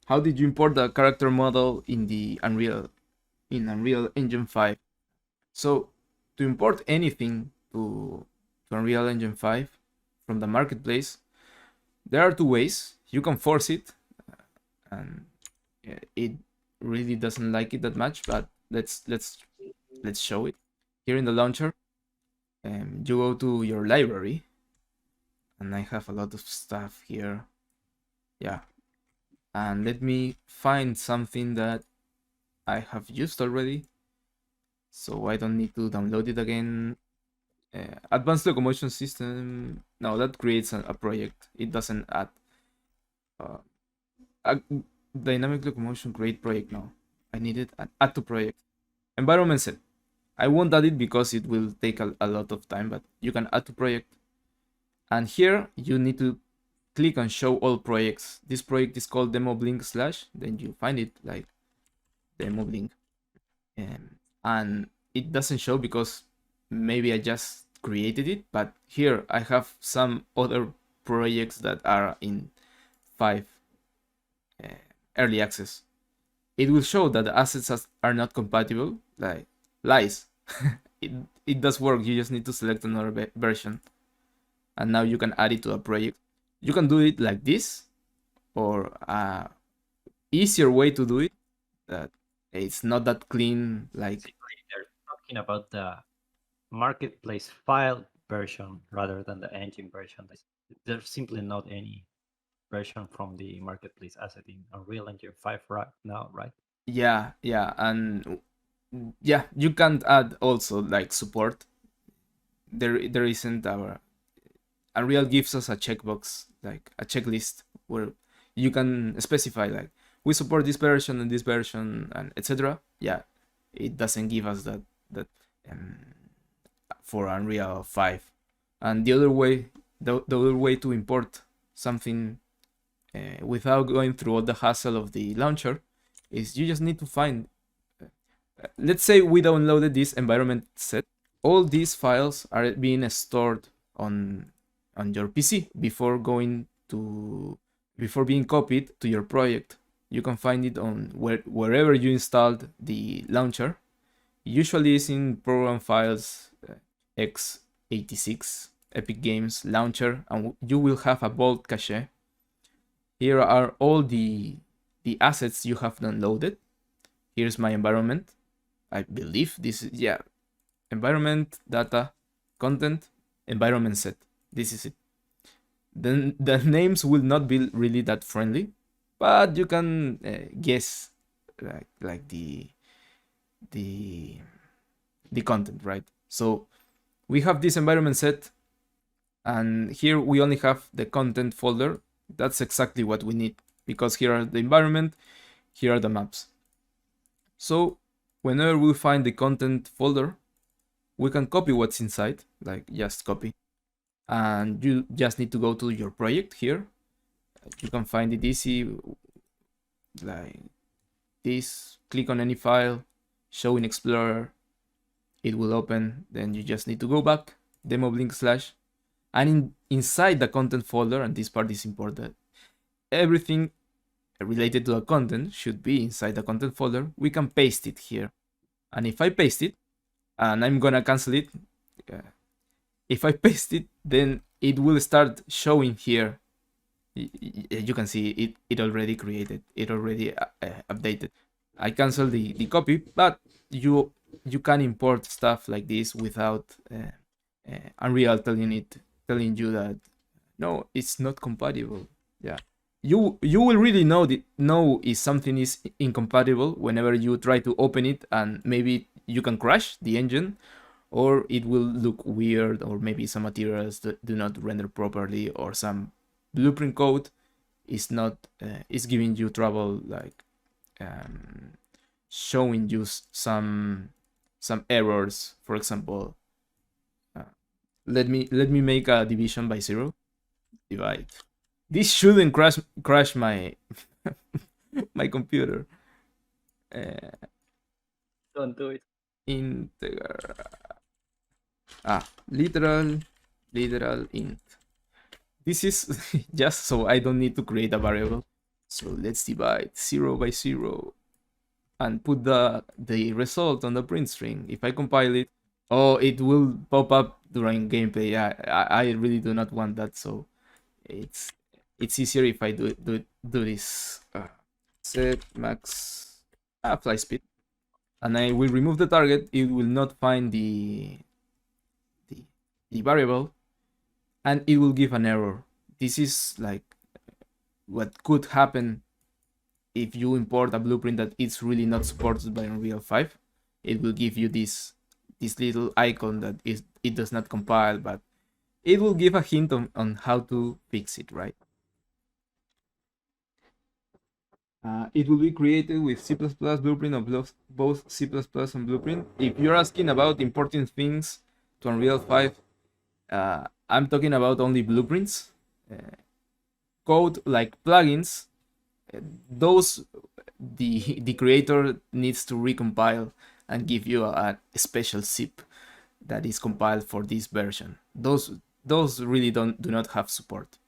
how did you import the character model in the Unreal Engine 5? So to import anything to Unreal Engine 5 from the marketplace, there are two ways. You can force it, and it really doesn't like it that much, but let's show it. Here in the launcher, you go to your library, and I have a lot of stuff here. Yeah, and let me find something that I have used already, so I don't need to download it again. Advanced locomotion system. No, that creates a project. It doesn't add. Uh, a dynamic locomotion create project. No, I need it. Add to project. Environment set. I won't add it because it will take a lot of time, but you can add to project. And here you need to click on show all projects. This project is called demo blink slash. Then you find it like demo blink, and it doesn't show because maybe I just created it. But here I have some other projects that are in 5 early access. It will show that the assets are not compatible. Like lies. it, it does work. You just need to select another version, and now you can add it to a project. You can do it like this, or easier way to do it that it's not that clean. Like Basically, they're talking about the marketplace file version rather than the engine version. There's simply not any version from the marketplace asset in Unreal Engine 5 right now, right? yeah, yeah, and yeah, you can't add also like support. There isn't our Unreal gives us a checkbox, like a checklist where you can specify like we support this version, and etc. Yeah, it doesn't give us that um, for Unreal 5. And the other way to import something without going through all the hassle of the launcher is you just need to find. Let's say we downloaded this environment set. All these files are being stored on your PC before being copied to your project. You can find it on wherever you installed the launcher. Usually it's in program files x86 Epic Games launcher, and you will have a Vault cache. Here are all the assets you have downloaded. Here's my environment. I believe this is, yeah, environment, data, content, environment set. This is it. Then the names will not be really that friendly, but you can guess like the the content, right? So we have this environment set, and here we only have the content folder. That's exactly what we need, because here are the environment, here are the maps. So whenever we find the content folder, we can copy what's inside, like just copy. And you just need to go to your project here. You can find it easy like this. Click on any file, show in Explorer, it will open. Then you just need to go back, demo blink slash, and inside the content folder, and this part is important, everything related to the content should be inside the content folder. We can paste it here, and if I paste it, and I'm gonna cancel it, if I paste it, then it will start showing here. You can see it already created, it already updated. I cancel the copy, but you can import stuff like this without Unreal telling you that no, it's not compatible. Yeah, you will really know if something is incompatible whenever you try to open it, and maybe you can crash the engine, or it will look weird, or maybe some materials do not render properly, or some blueprint code is not is giving you trouble, like showing you some errors. For example, let me make a division by 0. Divide. This shouldn't crash my my computer. uh, Don't do it. Integer. Literal int. This is just so I don't need to create a variable. So let's divide 0 by 0 and put the result on the print string. If I compile it, oh, it will pop up during gameplay. I really do not want that, so it's easier if I do this. Set max fly speed, and I will remove the target. It will not find the variable, and it will give an error. This is like what could happen if you import a blueprint that is really not supported by Unreal 5. It will give you this little icon that it does not compile, but it will give a hint on how to fix it, right? It will be created with C++ Blueprint of both C++ and Blueprint. If you're asking about importing things to Unreal 5, I'm talking about only blueprints. Code like plugins, those the creator needs to recompile and give you a special zip that is compiled for this version. Those really do not have support.